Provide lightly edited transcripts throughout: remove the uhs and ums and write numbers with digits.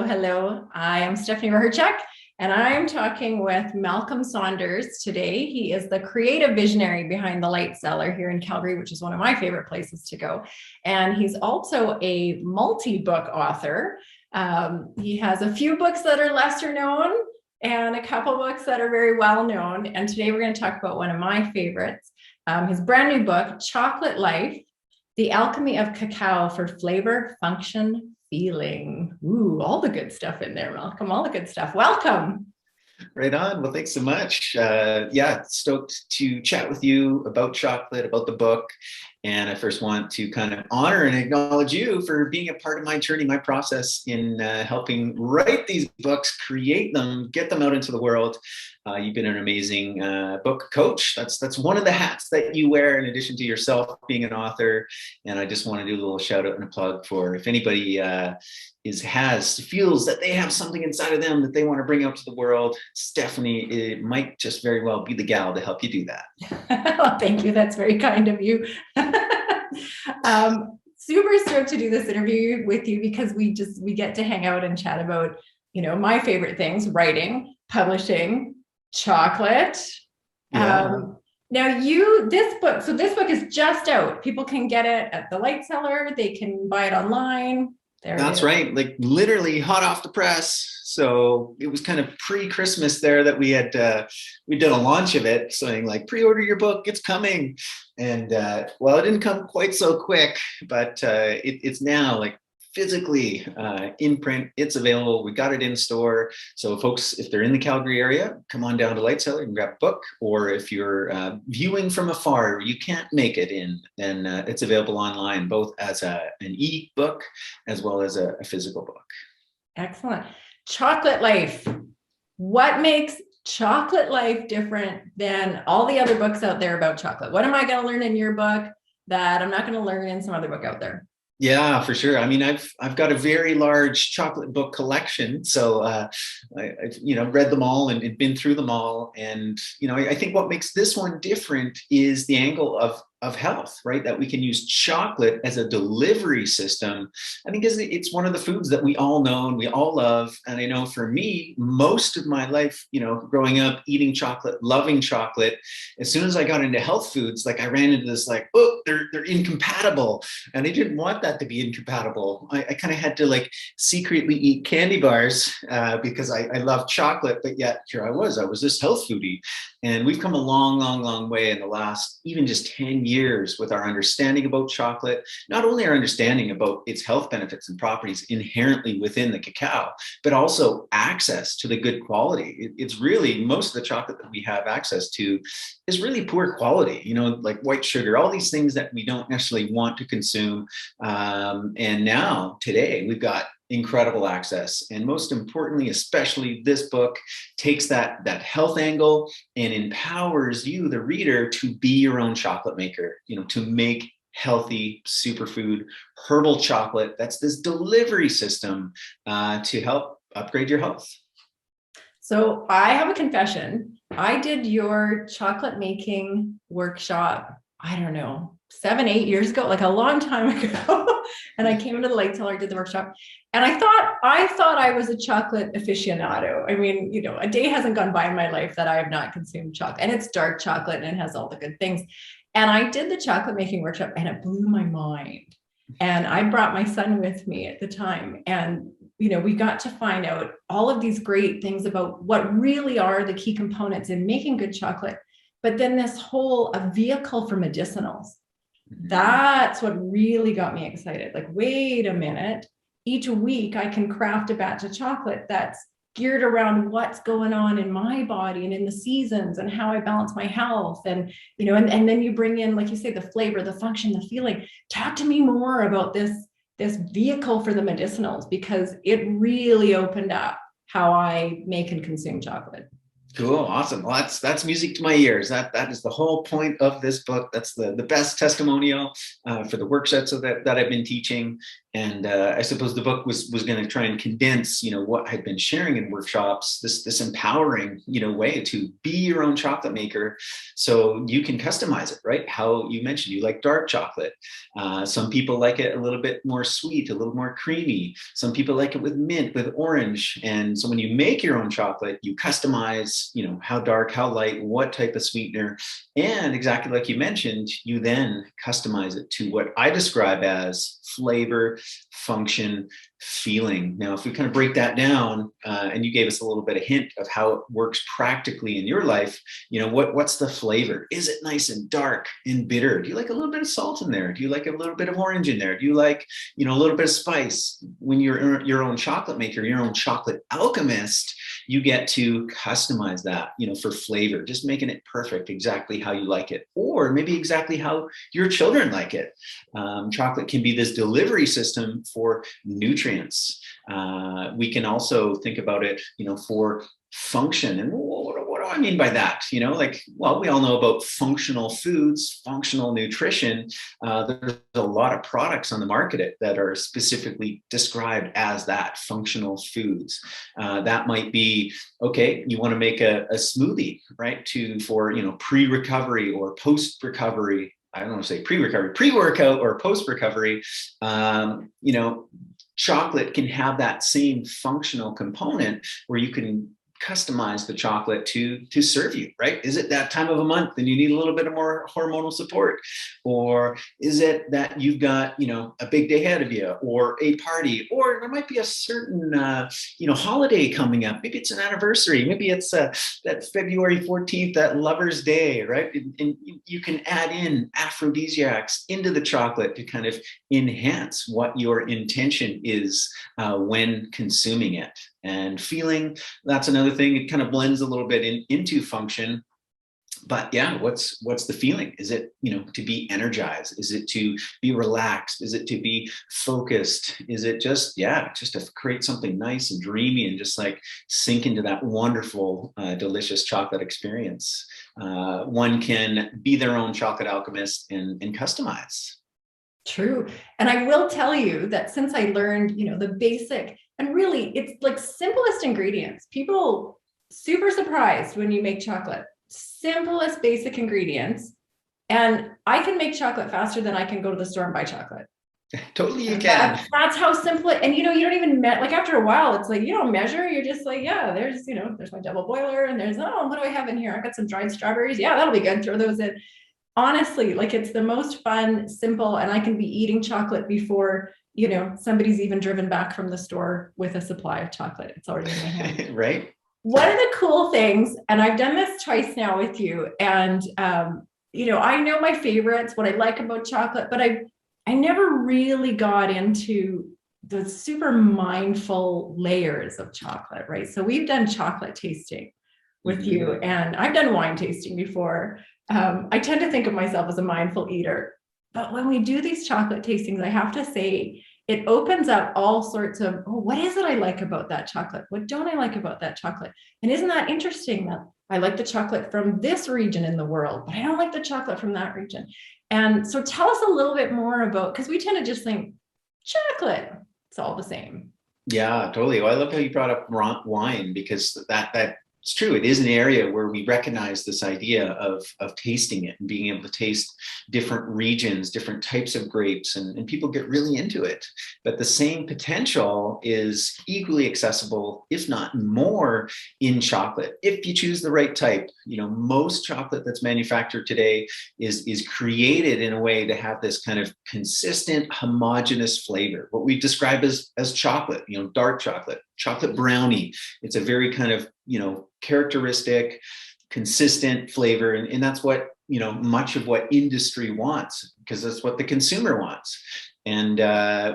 Hello, I am Stephanie Hrehirchuk, and I'm talking with Malcolm Saunders today. He is the creative visionary behind the Light Cellar here in Calgary, which is one of my favorite places to go. And he's also a multi-book author. He has a few books that are lesser known and a couple books that are very well known. And today we're going to talk about one of my favorites, his brand new book, Chocolate Life: The Alchemy of Cacao for Flavor, Function, Feeling. Ooh, all the good stuff in there, Malcolm, all the good stuff. Welcome. Right on. Well, thanks so much. Yeah, stoked to chat with you about chocolate, about the book. And I first want to kind of honor and acknowledge you for being a part of my journey, my process in helping write these books, create them, get them out into the world. You've been an amazing book coach. That's one of the hats that you wear in addition to yourself being an author. And I just want to do a little shout out and a plug for if anybody feels that they have something inside of them that they want to bring out to the world, Stephanie, it might just very well be the gal to help you do that. Well, thank you. That's very kind of you. Super stoked to do this interview with you because we get to hang out and chat about, my favorite things: writing, publishing, chocolate. Yeah. Now this book is just out. People can get it at the Light Cellar. They can buy it online. That's right. Like literally hot off the press. So it was kind of pre-Christmas there that we did a launch of it, saying like, pre-order your book, it's coming. And well, it didn't come quite so quick, but it's now like physically in print. It's available. We got it in store. So folks, if they're in the Calgary area, come on down to Light Cellar and grab a book. Or if you're viewing from afar, you can't make it in, then it's available online, both as an e-book as well as a physical book. Excellent. Chocolate Life. What makes Chocolate Life different than all the other books out there about chocolate? What am I going to learn in your book that I'm not going to learn in some other book out there? Yeah, for sure. I mean, I've got a very large chocolate book collection, so I've read them all and been through them all, and I think what makes this one different is the angle of health, right? That we can use chocolate as a delivery system. I think it's one of the foods that we all know and we all love. And I know for me, most of my life, growing up, eating chocolate, loving chocolate, as soon as I got into health foods, like I ran into this like, oh, they're incompatible. And I didn't want that to be incompatible. I kind of had to like secretly eat candy bars because I love chocolate, but yet here I was this health foodie. And we've come a long, long, long way in the last even just 10 years with our understanding about chocolate, not only our understanding about its health benefits and properties inherently within the cacao, but also access to the good quality. It's really, most of the chocolate that we have access to is really poor quality, like white sugar, all these things that we don't necessarily want to consume. And now today we've got incredible access. And most importantly, especially this book takes that health angle and empowers you, the reader, to be your own chocolate maker, to make healthy superfood herbal chocolate. That's this delivery system to help upgrade your health. So I have a confession. I did your chocolate making workshop, I don't know, 7-8 years ago, like a long time ago. And I came into the Light Cellar, did the workshop, and I thought I was a chocolate aficionado. I mean, a day hasn't gone by in my life that I have not consumed chocolate, and it's dark chocolate and it has all the good things. And I did the chocolate making workshop and it blew my mind. And I brought my son with me at the time, and we got to find out all of these great things about what really are the key components in making good chocolate. But then this whole a vehicle for medicinals. That's what really got me excited. Like, wait a minute, each week I can craft a batch of chocolate that's geared around what's going on in my body and in the seasons and how I balance my health. And, and then you bring in, like you say, the flavor, the function, the feeling. Talk to me more about this vehicle for the medicinals, because it really opened up how I make and consume chocolate. Cool. Awesome. Well, that's music to my ears. That is the whole point of this book. That's the best testimonial for the workshops that I've been teaching. And I suppose the book was going to try and condense, what I'd been sharing in workshops, this empowering, way to be your own chocolate maker, so you can customize it, right? How you mentioned you like dark chocolate. Some people like it a little bit more sweet, a little more creamy. Some people like it with mint, with orange. And so when you make your own chocolate, you customize, how dark, how light, what type of sweetener, and exactly like you mentioned, you then customize it to what I describe as flavor, function, feeling. Now, if we kind of break that down, and you gave us a little bit of hint of how it works practically in your life, what's the flavor? Is it nice and dark and bitter? Do you like a little bit of salt in there? Do you like a little bit of orange in there? Do you like, a little bit of spice? When you're your own chocolate maker, your own chocolate alchemist, you get to customize that, for flavor, just making it perfect, exactly how you like it, or maybe exactly how your children like it. Chocolate can be this delivery system for nutrients. We can also think about it, for function. And what do I mean by that? We all know about functional foods, functional nutrition. There's a lot of products on the market that are specifically described as that, functional foods. That might be, okay, you want to make a smoothie, right? For pre-recovery or post-recovery. I don't want to say pre-recovery, pre-workout or post-recovery. Chocolate can have that same functional component where you can customize the chocolate to serve you, right? Is it that time of a month and you need a little bit of more hormonal support? Or is it that you've got, a big day ahead of you, or a party, or there might be a certain, holiday coming up. Maybe it's an anniversary. Maybe it's that February 14th, that Lover's Day, right? And you can add in aphrodisiacs into the chocolate to kind of enhance what your intention is when consuming it. And feeling, that's another thing. It kind of blends a little bit into function. But yeah, what's the feeling? Is it, to be energized? Is it to be relaxed? Is it to be focused? Is it just to create something nice and dreamy and just like sink into that wonderful, delicious chocolate experience? One can be their own chocolate alchemist and customize. True. And I will tell you that since I learned, the basic, and really it's like simplest ingredients, people super surprised when you make chocolate, simplest basic ingredients. And I can make chocolate faster than I can go to the store and buy chocolate. Totally, you can. That's how simple it. And you don't even like after a while, it's like you don't measure. You're just like, yeah, there's my double boiler, and there's what do I have in here? I've got some dried strawberries. Yeah, that'll be good. Throw those in. Honestly, like it's the most fun, simple, and I can be eating chocolate before somebody's even driven back from the store with a supply of chocolate. It's already in my hand. Right. One of the cool things, and I've done this twice now with you, and I know my favorites, what I like about chocolate, but I never really got into the super mindful layers of chocolate, right? So we've done chocolate tasting with you, and I've done wine tasting before. I tend to think of myself as a mindful eater, but when we do these chocolate tastings, I have to say it opens up all sorts of, what is it I like about that chocolate? What don't I like about that chocolate? And isn't that interesting that I like the chocolate from this region in the world, but I don't like the chocolate from that region. And so tell us a little bit more about, because we tend to just think chocolate, it's all the same. Yeah, totally. Well, I love how you brought up wine, because that it's true. It is an area where we recognize this idea of tasting it and being able to taste different regions, different types of grapes, and people get really into it. But the same potential is equally accessible, if not more, in chocolate, if you choose the right type. Most chocolate that's manufactured today is created in a way to have this kind of consistent, homogeneous flavor, what we describe as chocolate, dark chocolate brownie. It's a very kind of, characteristic, consistent flavor. And that's what, much of what industry wants, because that's what the consumer wants. And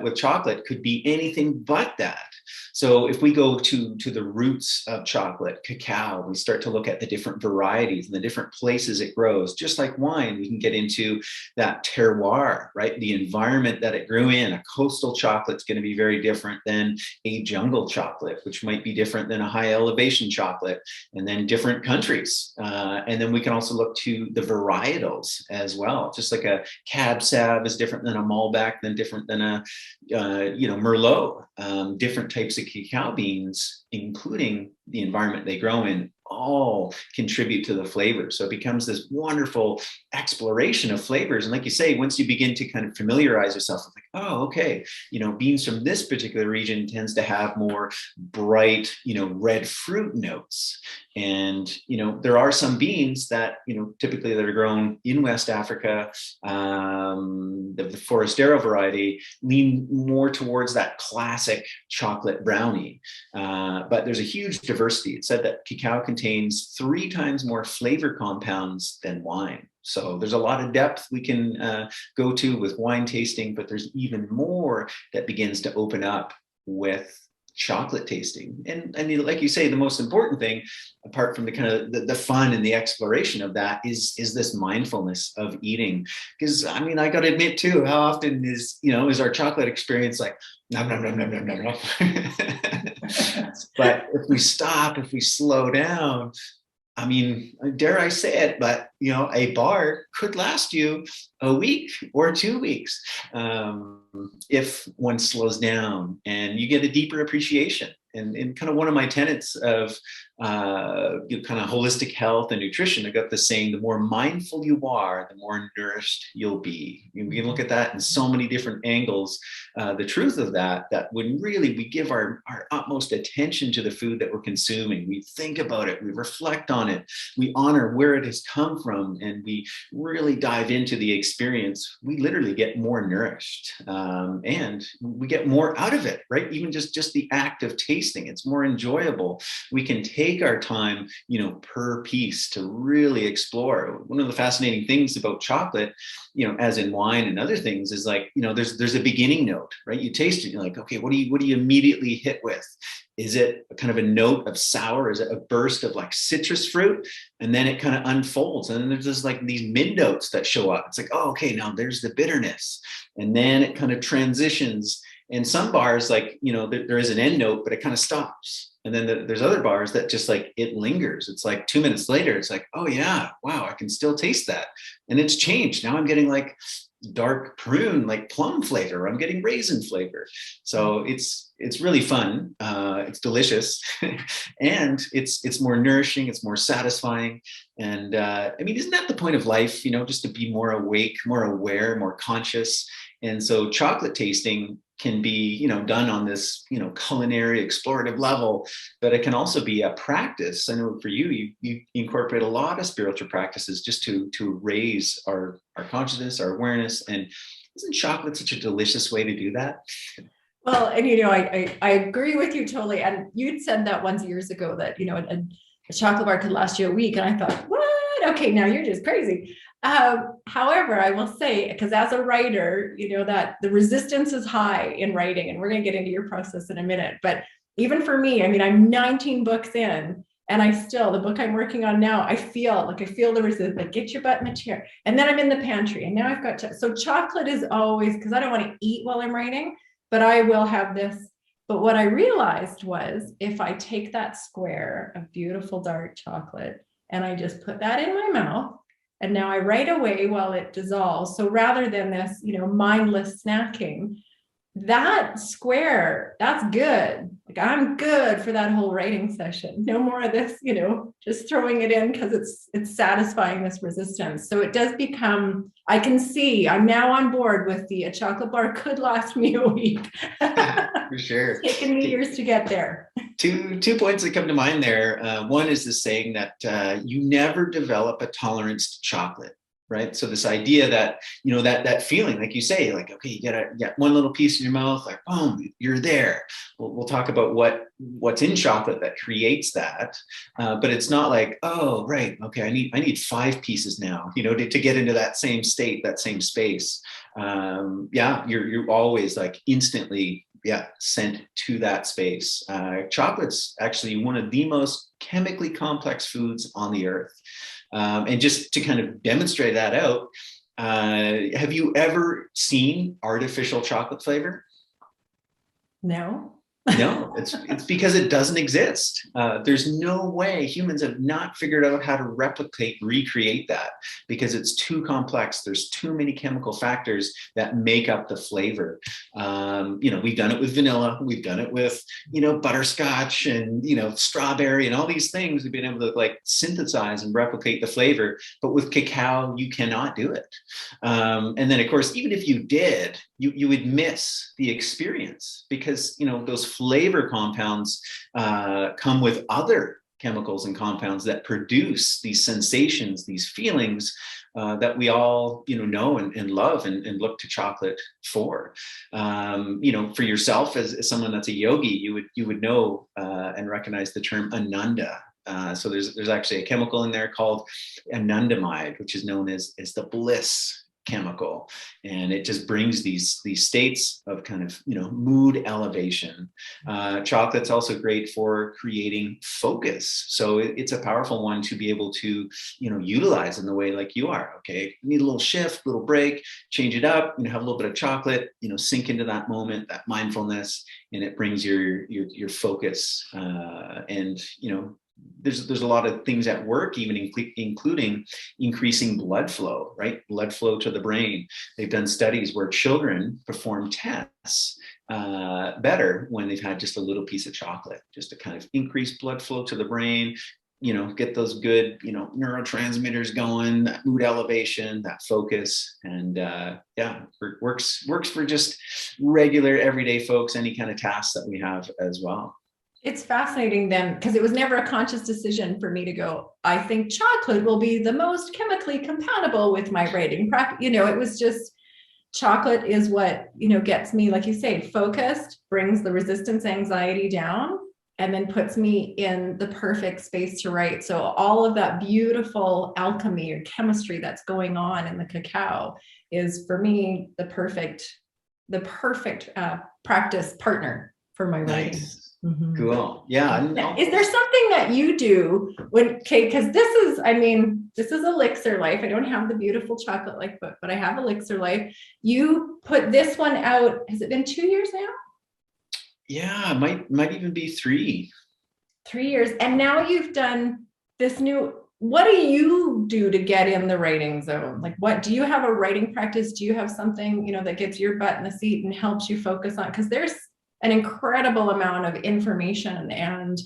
with chocolate, could be anything but that. So if we go to the roots of chocolate, cacao, we start to look at the different varieties and the different places it grows. Just like wine, we can get into that terroir, right? The environment that it grew in. A coastal chocolate's going to be very different than a jungle chocolate, which might be different than a high elevation chocolate, and then different countries. And then we can also look to the varietals as well. Just like a Cab Sav is different than a Malbec, then different than a Merlot. Different types of cacao beans, including the environment they grow in, all contribute to the flavor. So it becomes this wonderful exploration of flavors. And like you say, once you begin to kind of familiarize yourself with like, oh, okay, beans from this particular region tends to have more bright, red fruit notes. And, there are some beans that, typically that are grown in West Africa, the Forastero variety lean more towards that classic chocolate brownie. But there's a huge diversity. It said that cacao contains 3 times more flavor compounds than wine. So there's a lot of depth we can go to with wine tasting, but there's even more that begins to open up with chocolate tasting. And like you say, the most important thing, apart from the kind of the fun and the exploration of that, is this mindfulness of eating. Because I got to admit too, how often is our chocolate experience like nom nom nom nom nom nom nom. But if we stop, if we slow down, dare I say it, but a bar could last you a week or 2 weeks if one slows down and you get a deeper appreciation. And kind of one of my tenets of kind of holistic health and nutrition, I got the saying, the more mindful you are, the more nourished you'll be. We can look at that in so many different angles. The truth of that when really we give our utmost attention to the food that we're consuming, we think about it, we reflect on it, we honor where it has come from, and we really dive into the experience, we literally get more nourished and we get more out of it, right? Even just the act of tasting, it's more enjoyable. We can take our time, per piece to really explore. One of the fascinating things about chocolate, as in wine and other things, is like, there's a beginning note, right? You taste it, you're like, okay, what do you immediately hit with? Is it kind of a note of sour? Is it a burst of like citrus fruit? And then it kind of unfolds. And then there's just like these mid notes that show up. It's like, oh, okay, now there's the bitterness. And then it kind of transitions. And some bars, like, there is an end note, but it kind of stops. And then there's other bars that just like, it lingers. It's like 2 minutes later, it's like, oh yeah, wow, I can still taste that. And it's changed. Now I'm getting like dark prune, like plum flavor. I'm getting raisin flavor. So it's really fun. It's delicious. And it's more nourishing. It's more satisfying. And isn't that the point of life, just to be more awake, more aware, more conscious. And so chocolate tasting can be, done on this, culinary explorative level, but it can also be a practice. I know for you incorporate a lot of spiritual practices just to raise our consciousness, our awareness. And isn't chocolate such a delicious way to do that? Well, and I agree with you totally. And you'd said that once years ago that, a chocolate bar could last you a week. And I thought, what? Okay, now you're just crazy. However, I will say, because as a writer, that the resistance is high in writing, and we're going to get into your process in a minute. But even for me, I'm 19 books in, and the book I'm working on now, I feel the resistance, like get your butt in the chair. And then I'm in the pantry, and now I've got so chocolate is always, because I don't want to eat while I'm writing, but I will have this. But what I realized was, if I take that square of beautiful dark chocolate and I just put that in my mouth, and now I write away while it dissolves. So rather than this, mindless snacking, that square, that's good. Like I'm good for that whole writing session. No more of this, just throwing it in because it's satisfying this resistance. So it does become, I can see, I'm now on board with a chocolate bar could last me a week. For sure. It's taken me years to get there. Two points that come to mind there. One is the saying that you never develop a tolerance to chocolate. Right. So this idea that, that feeling, like you say, like, okay, you get one little piece in your mouth, like, boom, you're there. We'll talk about what's in chocolate that creates that. But it's not like, oh, right. Okay. I need 5 pieces now, to get into that same state, that same space. You're always like instantly sent to that space. Chocolate's actually one of the most chemically complex foods on the earth. And just to kind of demonstrate that out, have you ever seen artificial chocolate flavor? No. No, it's because it doesn't exist. There's no way humans have not figured out how to recreate that because it's too complex. There's too many chemical factors that make up the flavor. We've done it with vanilla. We've done it with, butterscotch and, strawberry and all these things. We've been able to like synthesize and replicate the flavor. But with cacao, you cannot do it. And then, of course, even if you did, you would miss the experience because, those flavor compounds come with other chemicals and compounds that produce these sensations, these feelings that we all, know and love and look to chocolate for. For yourself as someone that's a yogi, you would know and recognize the term ananda. So there's actually a chemical in there called anandamide, which is known as the bliss chemical, and it just brings these states of kind of mood elevation. Chocolate's also great for creating focus, so it's a powerful one to be able to utilize in the way like you are. Okay, need a little shift, little break, change it up, have a little bit of chocolate, sink into that moment, that mindfulness, and it brings your focus. And there's a lot of things at work, even including increasing blood flow, right? Blood flow to the brain. They've done studies where children perform tests better when they've had just a little piece of chocolate, just to kind of increase blood flow to the brain, get those good, neurotransmitters going, that mood elevation, that focus. And works for just regular everyday folks, any kind of tasks that we have as well. It's fascinating then, because it was never a conscious decision for me to go, I think chocolate will be the most chemically compatible with my writing practice. It was just chocolate is what, gets me, like you say, focused, brings the resistance anxiety down, and then puts me in the perfect space to write. So all of that beautiful alchemy or chemistry that's going on in the cacao is, for me, the perfect practice partner for my writing. Nice. Mm-hmm. Cool. Yeah. Is there something that you do because this is Elixir Life. I don't have the beautiful chocolate life book, but I have Elixir Life. You put this one out. Has it been 2 years now? Yeah, might even be 3. 3 years. And now you've done this new, what do you do to get in the writing zone? Like, what do you have a writing practice? Do you have something, that gets your butt in the seat and helps you focus on? Because there's an incredible amount of information and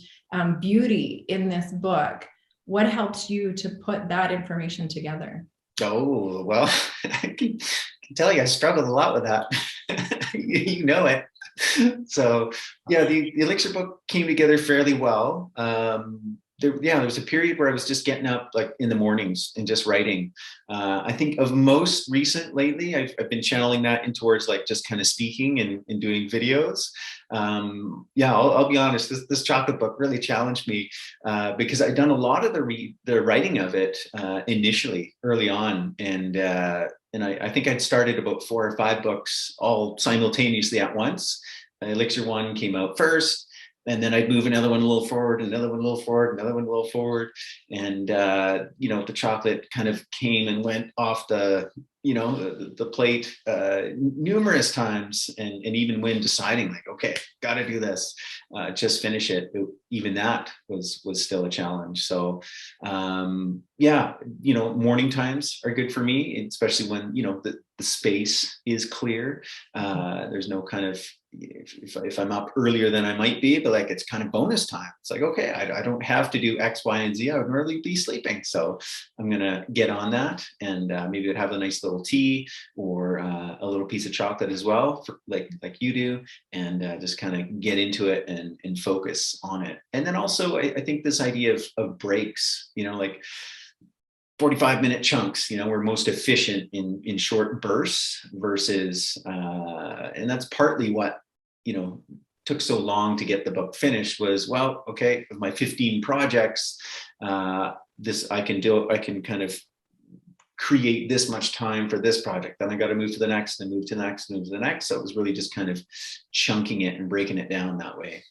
beauty in this book. What helps you to put that information together? Oh, well, I can tell you, I struggled a lot with that. You know it. So yeah, the Elixir book came together fairly well. There was a period where I was just getting up like in the mornings and just writing. I think of most recent lately, I've been channeling that in towards like just kind of speaking and doing videos. I'll be honest, this chocolate book really challenged me because I'd done a lot of the writing of it initially early on. And I think I'd started about 4 or 5 books all simultaneously at once. Elixir 1 came out first. And then I'd move another one a little forward, another one a little forward, another one a little forward. And, the chocolate kind of came and went off the plate numerous times. And even when deciding like, okay, got to do this, just finish it. Even that was still a challenge. So, morning times are good for me, especially when, the space is clear. There's no kind of, if I'm up earlier than I might be, but like it's kind of bonus time. It's like, okay, I don't have to do X, Y, and Z. I would normally be sleeping. So I'm going to get on that, and maybe I'd have a nice little tea or a little piece of chocolate as well, like you do, and just kind of get into it and focus on it. And then also, I think this idea of breaks, like 45-minute chunks, we're most efficient in short bursts versus, and that's partly what, took so long to get the book finished was, well, okay, of my 15 projects, I can kind of create this much time for this project. Then I got to move to the next, then move to the next, move to the next. So it was really just kind of chunking it and breaking it down that way.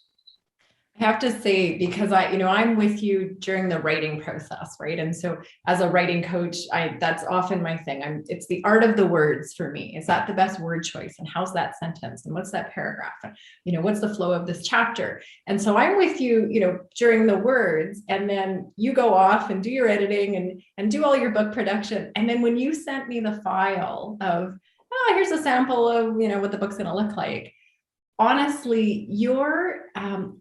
I have to say, because I'm with you during the writing process, right? And so as a writing coach, that's often my thing. It's the art of the words for me. Is that the best word choice? And how's that sentence? And what's that paragraph? And, what's the flow of this chapter? And so I'm with you, during the words, and then you go off and do your editing and do all your book production. And then when you sent me the file of, oh, here's a sample of, what the book's going to look like. Honestly, your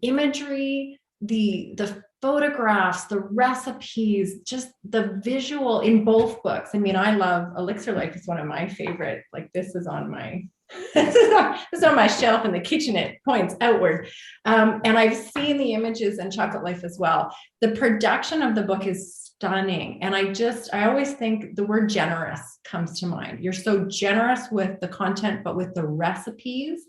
imagery, the photographs, the recipes, just the visual in both books. I mean, I love Elixir Life. It's one of my favorite. Like this is on my this is on my shelf in the kitchen. It points outward, and I've seen the images in Chocolate Life as well. The production of the book is stunning, and I always think the word generous comes to mind. You're so generous with the content, but with the recipes.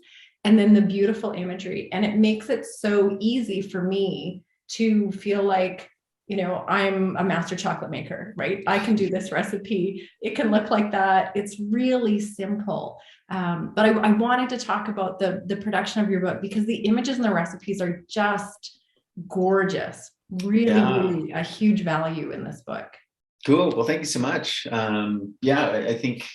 And then the beautiful imagery. And it makes it so easy for me to feel like, I'm a master chocolate maker, right? I can do this recipe. It can look like that. It's really simple. But I wanted to talk about the production of your book because the images and the recipes are just gorgeous. Really a huge value in this book. Cool. Well, thank you so much. I think,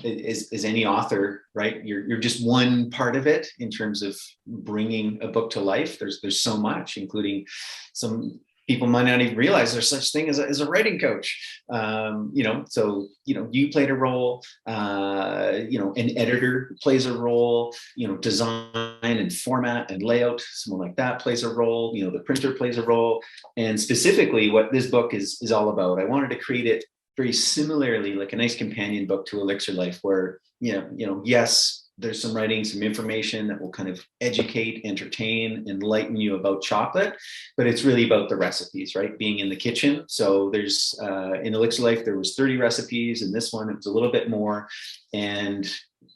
as any author, right, you're just one part of it in terms of bringing a book to life. There's so much, including some people might not even realize there's such thing as a writing coach. You played a role, an editor plays a role, design and format and layout, someone like that plays a role, the printer plays a role. And specifically what this book is all about, I wanted to create it very similarly, like a nice companion book to Elixir Life where, yes, there's some writing, some information that will kind of educate, entertain, enlighten you about chocolate, but it's really about the recipes, right? Being in the kitchen. So there's, in Elixir Life, there was 30 recipes. In this one, it was a little bit more. And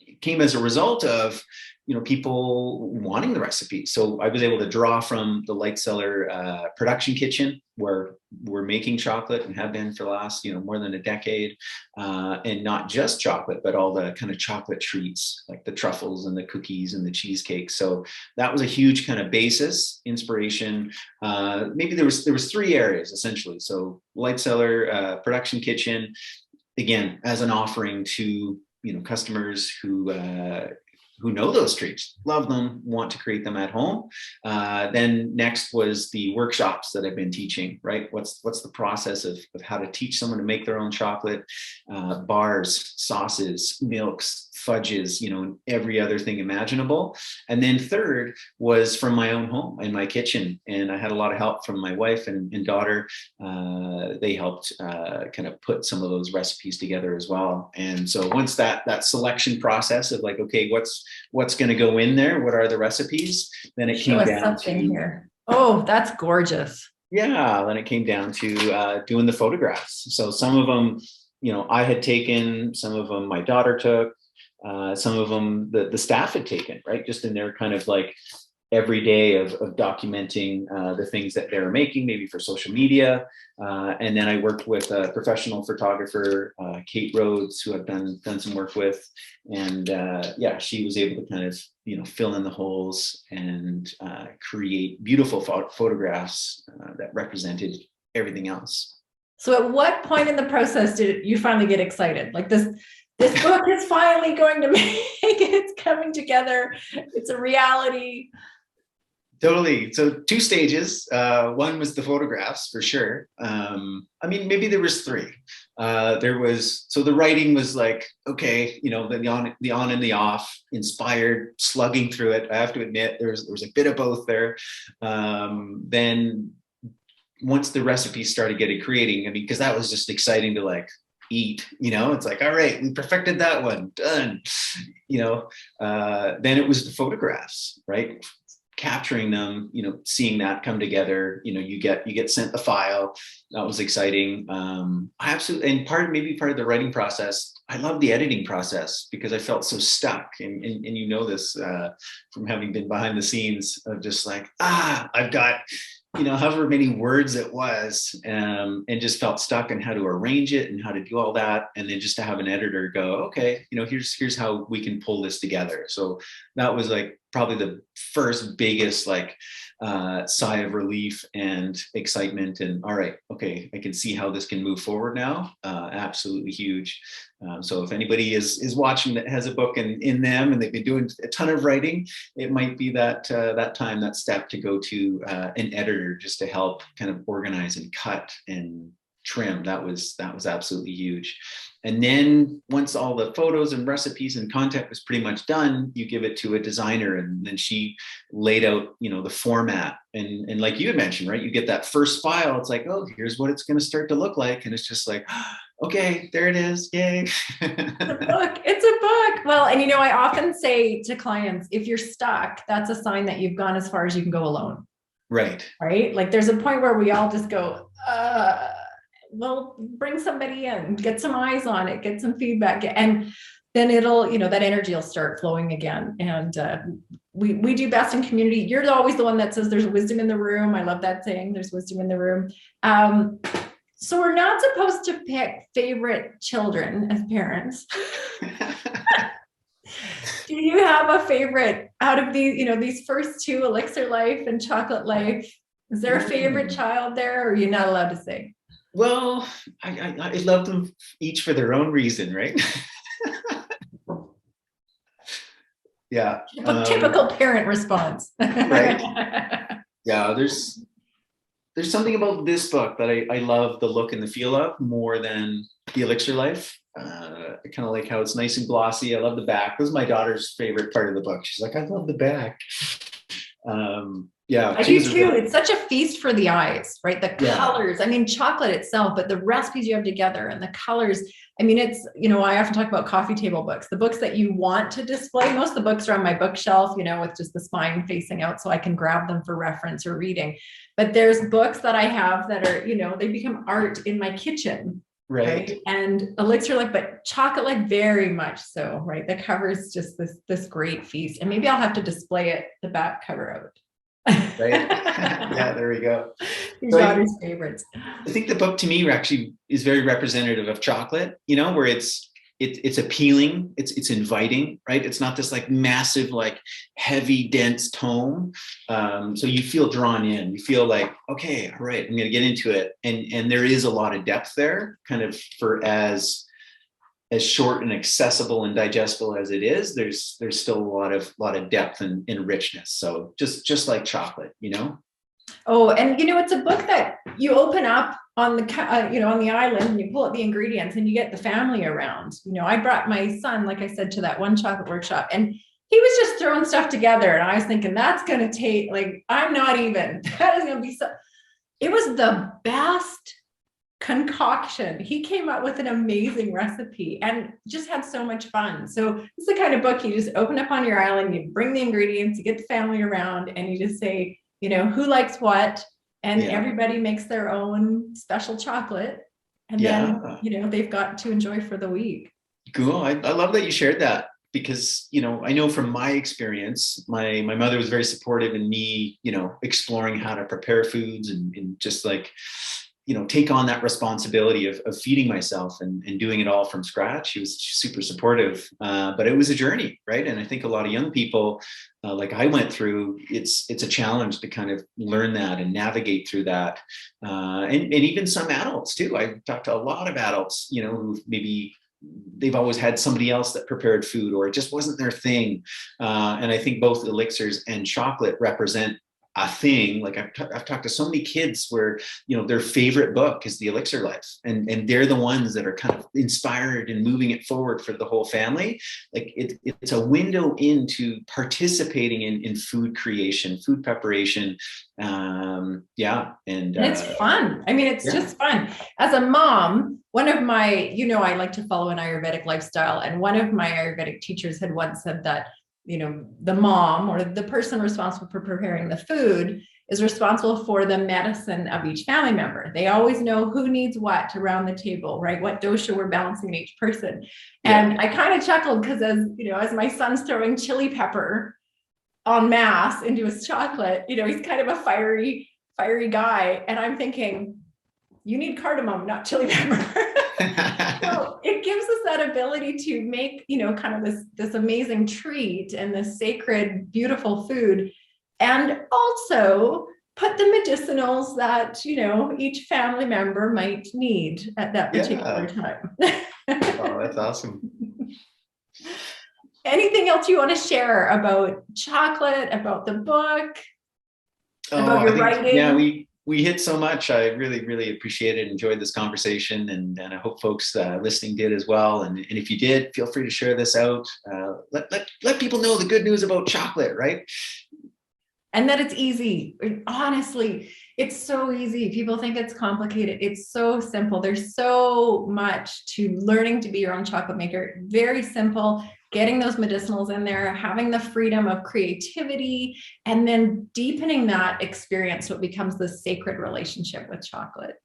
it came as a result of, people wanting the recipe. So I was able to draw from the Light Cellar production kitchen where we're making chocolate and have been for the last, more than a decade. And not just chocolate, but all the kind of chocolate treats like the truffles and the cookies and the cheesecakes. So that was a huge kind of basis, inspiration. Maybe there was 3 areas essentially. So Light Cellar production kitchen, again, as an offering to, customers who know those treats, love them, want to create them at home. Then next was the workshops that I've been teaching, right? What's the process of how to teach someone to make their own chocolate, bars, sauces, milks, fudges, every other thing imaginable. And then third was from my own home in my kitchen. And I had a lot of help from my wife and daughter. They helped kind of put some of those recipes together as well. And so once that selection process of like, okay, what's going to go in there? What are the recipes? Then it came down to here. Oh, that's gorgeous. Yeah. Then it came down to doing the photographs. So some of them, I had taken, some of them my daughter took, some of them the staff had taken, right? Just in their kind of like every day of documenting the things that they were making, maybe for social media. And then I worked with a professional photographer, Kate Rhodes, who I've done some work with. And she was able to kind of, fill in the holes and create beautiful photographs that represented everything else. So at what point in the process did you finally get excited? Like this book is finally going to make it. It's coming together. It's a reality. Totally. So 2 stages. One was the photographs for sure. Maybe there was 3. So the writing was like, okay, the on and the off, inspired, slugging through it. I have to admit, there was a bit of both there. Then once the recipes started getting creating, because that was just exciting to like eat, it's like, all right, we perfected that one, done. Then it was the photographs, right? Capturing them, seeing that come together, you get sent the file. That was exciting. I absolutely, and part of the writing process, I love the editing process because I felt so stuck. And this from having been behind the scenes of just like, I've got however many words it was, and just felt stuck on how to arrange it and how to do all that. And then just to have an editor go, okay, here's how we can pull this together. So that was like probably the first biggest like sigh of relief and excitement. And all right, okay, I can see how this can move forward now. Absolutely huge. So if anybody is watching that has a book in them and they've been doing a ton of writing, it might be that step to go to an editor just to help kind of organize and cut and trim. That was absolutely huge. And then once all the photos and recipes and content was pretty much done, you give it to a designer, and then she laid out, the format. And like you had mentioned, right? You get that first file. It's like, oh, here's what it's going to start to look like. And it's just like, okay, there it is. Yay. It's a book. Well, and I often say to clients, if you're stuck, that's a sign that you've gone as far as you can go alone. Right. Right. Like there's a point where we all just go, well, bring somebody in, get some eyes on it, get some feedback. And then it'll, that energy will start flowing again. And we do best in community. You're always the one that says there's wisdom in the room. I love that saying, there's wisdom in the room. So we're not supposed to pick favorite children as parents. Do you have a favorite out of these, these first two, Elixir Life and Chocolate Life? Is there a favorite child there, or are you not allowed to say? Well, I love them each for their own reason, right? Yeah. Typical parent response. Right. Yeah, there's something about this book that I love the look and the feel of more than the Elixir Life. I kind of like how it's nice and glossy. I love the back. This is my daughter's favorite part of the book. She's like, I love the back. Yeah, I do too. It's such a feast for the eyes, right? The colors, chocolate itself, but the recipes you have together and the colors. It's, I often talk about coffee table books, the books that you want to display. Most of the books are on my bookshelf, with just the spine facing out so I can grab them for reference or reading. But there's books that I have that are, they become art in my kitchen. Right. And Elixir Life, but Chocolate Life very much so, right? The cover is just this great feast. And maybe I'll have to display it, the back cover of it. Right. Yeah, there we go. Your daughter's favorites. I think the book to me actually is very representative of chocolate, where it's appealing, it's inviting, right? It's not this like massive, like heavy, dense tome. So you feel drawn in, you feel like, okay, all right, I'm going to get into it. And there is a lot of depth there, kind of for as short and accessible and digestible as it is, there's still a lot of depth and richness. So just like chocolate, Oh, and it's a book that you open up on the on the island, and you pull out the ingredients and you get the family around. I brought my son, like I said, to that one chocolate workshop, and he was just throwing stuff together, and I was thinking that's going to take, like, I'm not even, that is going to be so. It was the best concoction. He came up with an amazing recipe and just had so much fun. So it's the kind of book you just open up on your island, you bring the ingredients, you get the family around, and you just say, who likes what, and everybody makes their own special chocolate, and then they've got to enjoy for the week. Cool. I love that you shared that, because I know from my experience, my mother was very supportive in me exploring how to prepare foods and just like take on that responsibility of feeding myself and doing it all from scratch. She was super supportive, but it was a journey, right? And I think a lot of young people, like I went through, it's a challenge to kind of learn that and navigate through that. And even some adults too. I've talked to a lot of adults, who maybe they've always had somebody else that prepared food, or it just wasn't their thing. And I think both elixirs and chocolate represent a thing. Like I've talked to so many kids where, their favorite book is the Elixir Life, and they're the ones that are kind of inspired and moving it forward for the whole family. Like it's a window into participating in food creation, food preparation. And it's fun. It's just fun. As a mom, one of my, I like to follow an Ayurvedic lifestyle, and one of my Ayurvedic teachers had once said that the mom or the person responsible for preparing the food is responsible for the medicine of each family member. They always know who needs what around the table, right? What dosha we're balancing in each person. And I kind of chuckled because as my son's throwing chili pepper en masse into his chocolate, he's kind of a fiery fiery guy. And I'm thinking, you need cardamom, not chili pepper. So it gives us that ability to make, kind of this amazing treat and this sacred, beautiful food. And also put the medicinals that, each family member might need at that particular time. Oh, that's awesome. Anything else you want to share about chocolate, about the book, about your writing? Yeah, we hit so much. I really, really appreciate it. Enjoyed this conversation, and I hope folks listening did as well. And if you did, feel free to share this out. Let people know the good news about chocolate, right? And that it's easy. Honestly, it's so easy. People think it's complicated. It's so simple. There's so much to learning to be your own chocolate maker. Very simple. Getting those medicinals in there, having the freedom of creativity, and then deepening that experience, what becomes the sacred relationship with chocolate.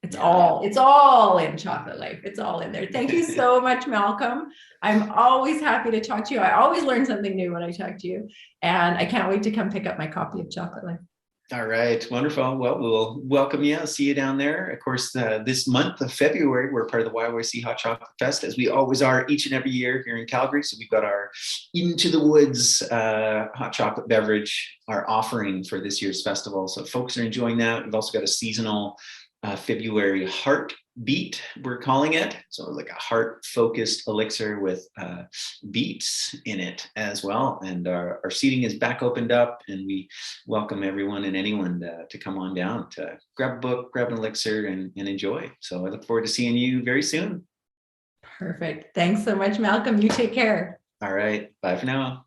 It's all in Chocolate Life. It's all in there. Thank you so much, Malcolm. I'm always happy to talk to you. I always learn something new when I talk to you. And I can't wait to come pick up my copy of Chocolate Life. All right, wonderful. Well, we'll welcome you. I'll see you down there. Of course, this month of February, we're part of the YYC Hot Chocolate Fest, as we always are each and every year here in Calgary. So we've got our Into the Woods hot chocolate beverage, our offering for this year's festival. So folks are enjoying that. We've also got a seasonal February heartbeat, we're calling it. So like a heart-focused elixir with beets in it as well. And our seating is back opened up, and we welcome everyone and anyone to come on down to grab a book, grab an elixir, and enjoy. So I look forward to seeing you very soon. Perfect. Thanks so much, Malcolm. You take care. All right. Bye for now.